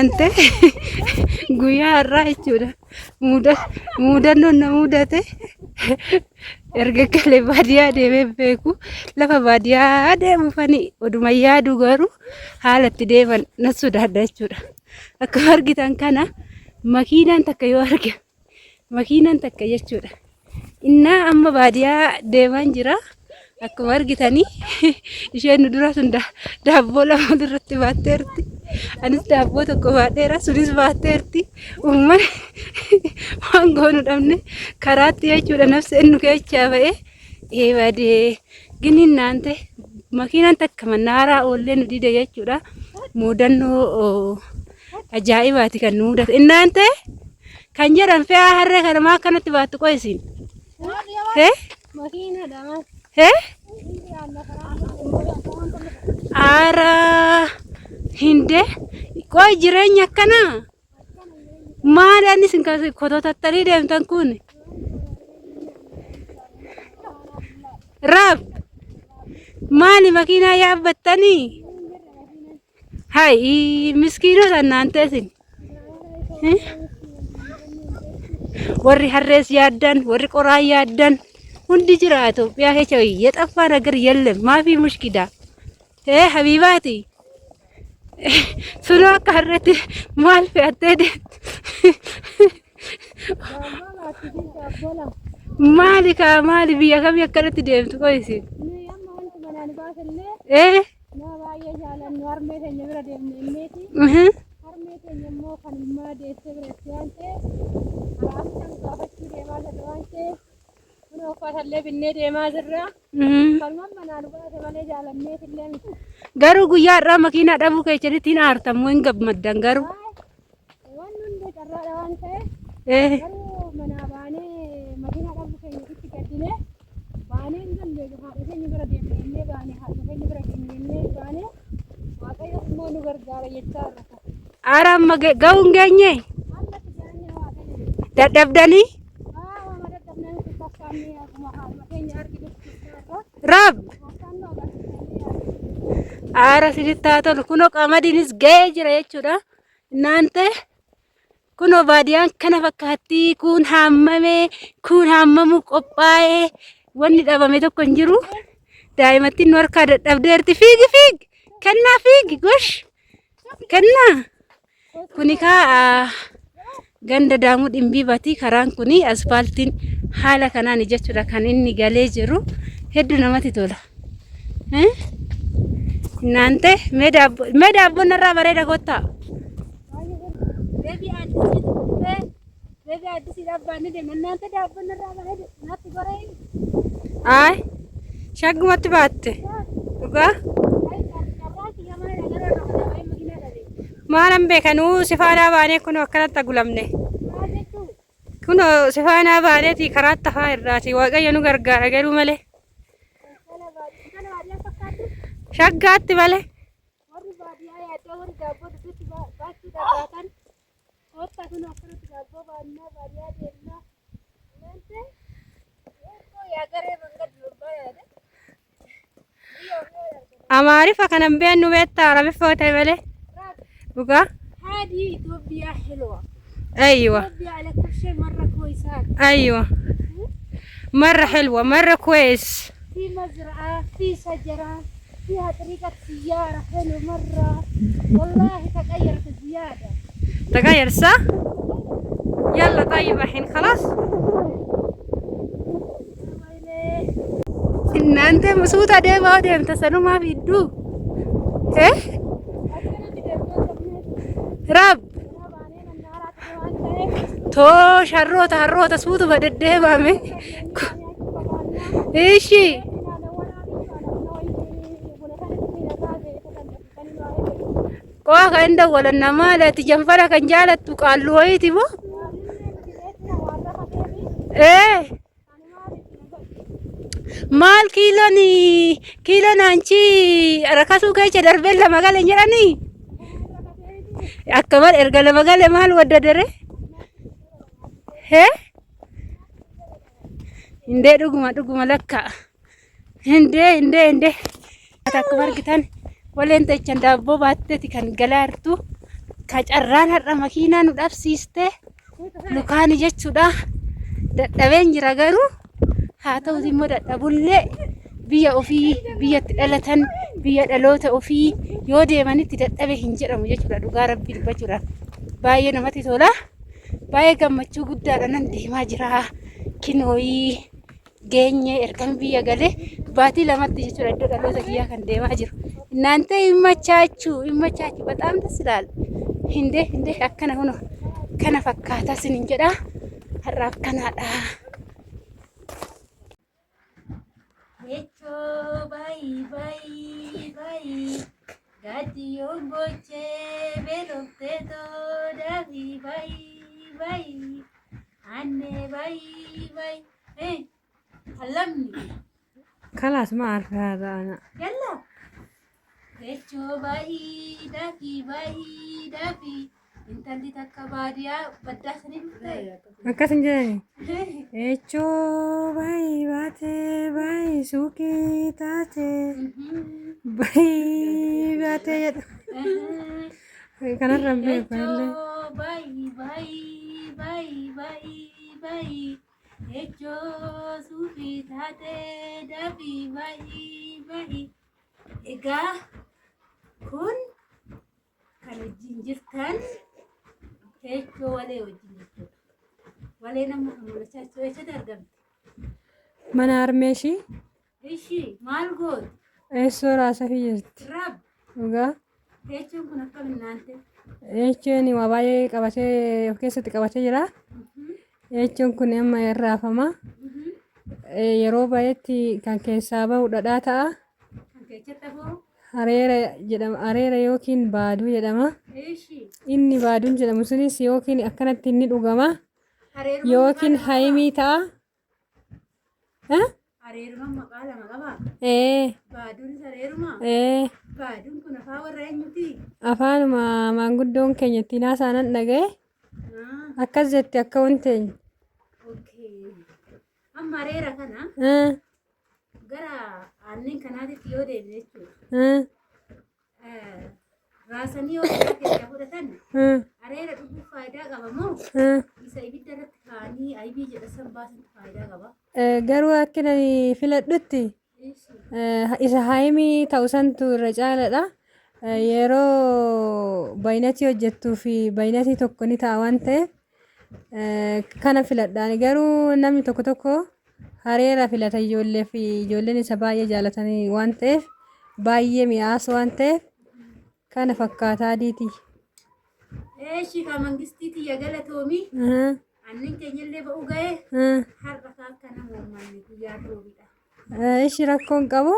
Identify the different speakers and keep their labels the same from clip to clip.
Speaker 1: Nante guyyaa har'aa jechuudha. Muudannoo na mudate erga galee baadiyyaa deemee beeku lafa baadiyyaa deemufanii oduma yaadu garuu haala itti deeman na sodaadha jechuudha. Akkuma argitan kana makiinaan takka yoo arge makiinaan takka jechuudha. Innaa amma baadiyyaa deemaan jira. Akkuma argitanii isheen dura sun daabboo lama irratti baatteerti. Anis daabboo tokko baadheera sunis baatteerti. Uummanni waan goonu dhabne karaatti jechuudha nafsi inni keechaa ba'ee baadiyyaa giniin naante makiinaan takka mannaaraa oollee nu dide jechuudha. Muudannoo ajaa'ibaati kan nu mudate. Innaante kan jedhan fe'aa harree kana maa akkanatti baattu qo'isiin.
Speaker 2: Makiinadha.
Speaker 1: Ara hinde koi jireenya akkana maal anis kototattanii deemtan kun raab maali makiinaa yaabbattanii hai miskiinota naanteesin warri harrees yaaddan warri qoraa yaaddan hundi jira Itoophiyaa keessa የጠፋ ነገር የለም ማፊ ሙሽኪዳ ሀቢባቲ ሱኖ ካረት ማል ፈተደ ማሊካ ማሊ ቢያ ከም የከረት ደምት ቆይሲ Garuu guyyaa irraa makiinaa dhabuu keessatti aartamu hin gammaddan garuu. Aram gahuun geenye dadhabdanii. Rab ara siditaatol kuno qamadiinis ga'ee jira jechuudha. Naante kuno baadiyaan kana fakkaatti kun hammamee kun hammamu qophaa'ee wanni dhabame tokko hin jiru. Daa'imattiin nu harkaa dadhabdeerti fiigi kennaa fiigi gosh kennaa kuni kaa ganda daamuu dhimbiibati karaan kuni asfaaltiin haala kanaan jechuudha kan inni galee jiru. Hedduu namatti tola. Naante mee daabboon irraa bareeda kottaa. Beebi addisii dhaabbaanni deemna. Naante daabboon irraa bareeda natti goree. Ay shaggumatti baatte. Dhugaa. Maalan beekanuu sifaanaa baanee kun akkanatti agulamne. Kun sifaanaa baaneeti karaatti hafaa irraati. Waaqayyo nu gargaara garuu malee. Shaggaatti malee. Warri baadiyyaa yaaddoo warri daabboo dubbatti baachuu dadhaatan hotta kun akkanatti daabboo baannaa baadiyyaa deemnaa naante yaa garee mangad dubbaa yaada. Amaarifa kanan beeknu beektaa Arabiffaa ta'e malee. Dhugaa. Haadhi Itoophiyaa helwa. أيوة. على كل شيء مرة كويسات. أيوة. مرة حلوة مرة كويس. في مزرعة في شجرة فيها طريقة سيارة حلو مرة والله تغيرت زيادة. تغير صح؟ يلا طيب الحين خلاص. إن أنت مسؤول ده ما ده أنت سنو ما بيدو. إيه؟ رب. تو شروط سود بدده بامه إيشي كوا كندا ولا نمالة تجمفرة كنجالة تقالوه تبو إيه مال كيلو نانشي ركاسو كي تدربل لما قال إنجراني أكمل إرجع لما قال مال وددره Hinde dhuguma lakka hinde akkuma argitan waleen ta'echan daabboo baatteeti kan galaartu Kacarraan har'a makiinaa nu dhabsiiste lukaani jechuudha. Dadhabeen jira garuu haa ta'uti immoo dadhabullee biyya ofii biyyatti dhalatan biyya dhaloota ofii yoo deemanitti dadhabe hin jedhamu jechuudha. Dhugaa rabbii dubbachuudhaaf baay'ee namatti tola. Baay'ee gammachuu guddaadha nan deemaa jira. Kinooyii geenye ergan biyya galee baatii lamatti jechuudha iddoo dhaloota kiyyaa kan deemaa jiru. እናንተ ይመቻችሁ በጣም ደስ ይላል። እንዴ አከነ ሆኖ ከነ ፈካታ ስንኝ ጀዳ ሀራፍ ከናዳ ሄቾ ባይ ጋዲዮ ጎቼ ቤሎቴቶ ዳቪ ባይ አኔ ባይ አለምኒ
Speaker 2: خلاص ما أعرف هذا أنا
Speaker 1: يلا Hecho bayi dafi intalli takka baadiyaa baddaa sanii dhufte.
Speaker 2: akkas hin jedhani echoo bayi baate suuqii taate bayi baate jedha kanarra beeku illee
Speaker 1: bayi echoo suuqii taate dafi bayi egaa kun kan wajjin jirtan heechoo walee wajjin jirtudha. Walee nama kan mul'achaa jirtu eessatti argamti?
Speaker 2: mana harmeeshii
Speaker 1: Ishii maal gootu?
Speaker 2: eessoo raasafii jirti
Speaker 1: Rab
Speaker 2: dhugaa
Speaker 1: heechoon kun akkamiin naante?
Speaker 2: echoon waa baay'ee qabatee of keessatti qabatee jira. Echoon kun amma irraafama yeroo baay'eetti kan keessaa bahu dhadhaa ta'a.
Speaker 1: Kan keessatti hafoo?
Speaker 2: Hareera jedhama. Hareera yookiin baaduu jedhama.
Speaker 1: Ishii
Speaker 2: Inni baaduun jedhamu sunis yookiin akkanatti inni dhugama
Speaker 1: hareeruma
Speaker 2: yookiin haymii ta'a.
Speaker 1: hareeruma maqaa lama qabaa?
Speaker 2: Ee
Speaker 1: Baaduun hareeruma? Baaduun kun afaan warra eenyuti?
Speaker 2: afaanuma maanguddoon keenya ittiin haasa'an dhagaye akkas jetti akka wanteenya.
Speaker 1: Amma hareera kana gara aannan kanaatitti yoo deemne jechuudha. Raasanii yoo garaa keessaa fudhatan hareera dhuguuf faayidaa qaba moo isa ibidda irratti kaa'anii aybii jedhasan baasan faayidaa qaba?
Speaker 2: Garuu akka ani filadhutti isa haymii ta'u santu irra caaladha. Yeroo baay'inatti hojjettuu fi baay'inatti tokko ni ta'a waan ta'eef kana filadhaan. Garuu namni tokko hareera filata ijoollee fi ijoolleen isa baay'ee jaalatanii waan ta'eef baay'ee mi'aas waan ta'eef kana fakkaataa diiti.
Speaker 1: Eeshi ka mangistiiti ya galatoomi aannan keenyallee ba'uu ga'ee har'a akka nama uummanni guyyaa roobidha.
Speaker 2: Ishi rakkoon qabu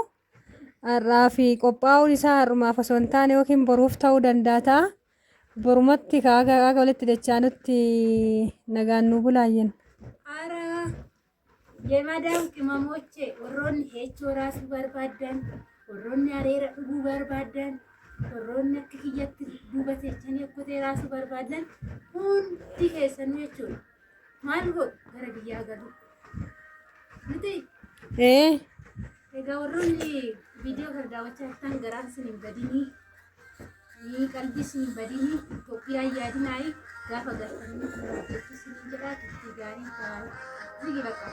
Speaker 2: har'aa fi qophaa'uun isaa har'umaaf osoo hin taane yookiin boruuf ta'uu danda'a ta'a. Borumatti kaaga walitti dachaanutti nagaan nu bulaayyen.
Speaker 1: Ara የማዳም ቅመሞቼ ወሮን ሄቾ ራሱ በርባዳን ወሮን ያሬራ ዱቡ በርባዳን ወሮን ክክየት ዱበቴችን የኮቴ ራሱ በርባዳን ሁንዲ ኬሰኑ የቹ ማልጎ ገረግያ ገዱ እንዴ ኤጋ ወሮን ቪዲዮ ከዳወቻ ታን ገራስን በዲኒ ni qalbisni badini Itoophiyaa yaadinaayi gaafa gartanii jiraachuu sin jiraatu itti gaarii ta'a. Zigi bakka.